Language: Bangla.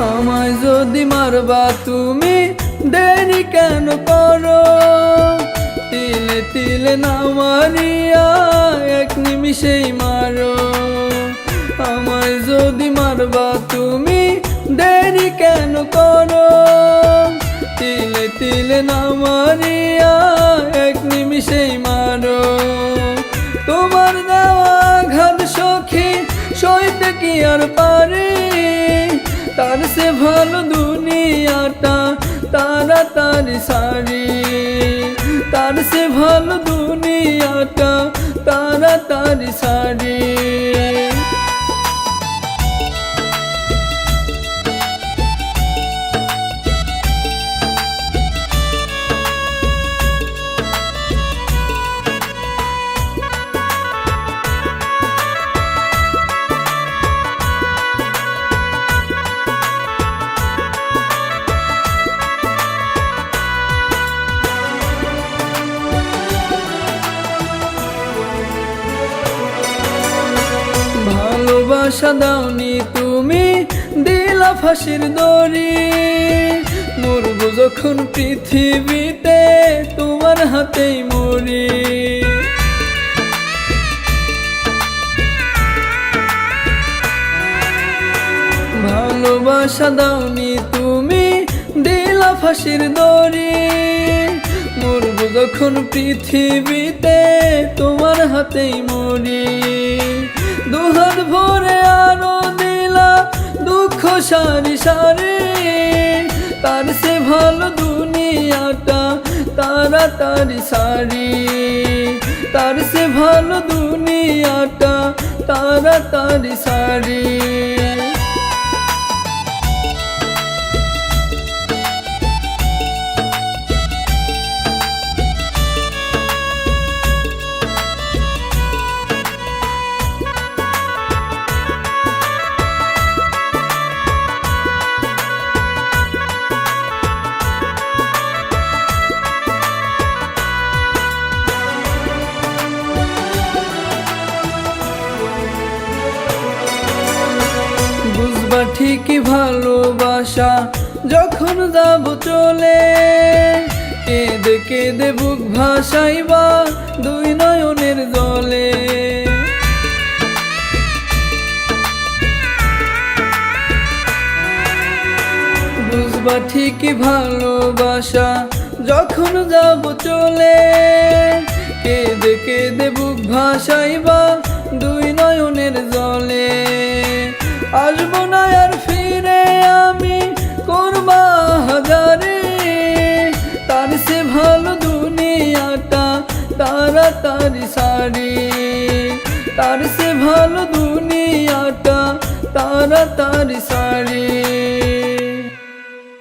আমায় যদি মারবা তুমি দেরি কেন করো? তিলে তিলে না মারিয়া এক নিমিষেই মারো। আমায় যদি মারবা তুমি দেরি কেন করো? তিলে তিলে না মারিয়া এক নিমিষেই মারো। তোমার দেওয়া ঘাত সখী সইতে কি আর পারি? তার সে ভালো দুনিয়াটা তাড়াতাড়ি সারি। তার সে ভালো দুনিয়াটা তাড়াতাড়ি সারি। ভালোবাসা দাওনি তুমি দিলা ফাঁসির দড়ি। মরবো যখন পৃথিবীতে তোমার হাতেই মরি। ভালোবাসা দাওনি তুমি দিলা ফাঁসির দড়ি। মরবো যখন পৃথিবীতে তোমার হাতেই মরি। দুহাত ভরে আরো দিলা দুঃখ সারি সারি। তার সে ভালো দুনিয়াটা তাড়াতাড়ি সারি। তার সে ভালো দুনিয়াটা তাড়াতাড়ি সারি। বুঝবা ঠিকই ভালোবাসা যখন যাব চলে। কেঁদে কেঁদে বুক ভাসাইবা দুই নয়নের জলে। বুঝবা ঠিকই ভালোবাসা যখন যাব চলে। কেঁদে কেঁদে বুক ভাসাইবা দুই নয়নের জলে। আসবো না আর ফিরে আমি করবা হাজারে। তার সে ভালো দুনিয়াটা তাড়াতাড়ি সারি। তার সে ভালো দুনিয়াটা তাড়াতাড়ি সারি।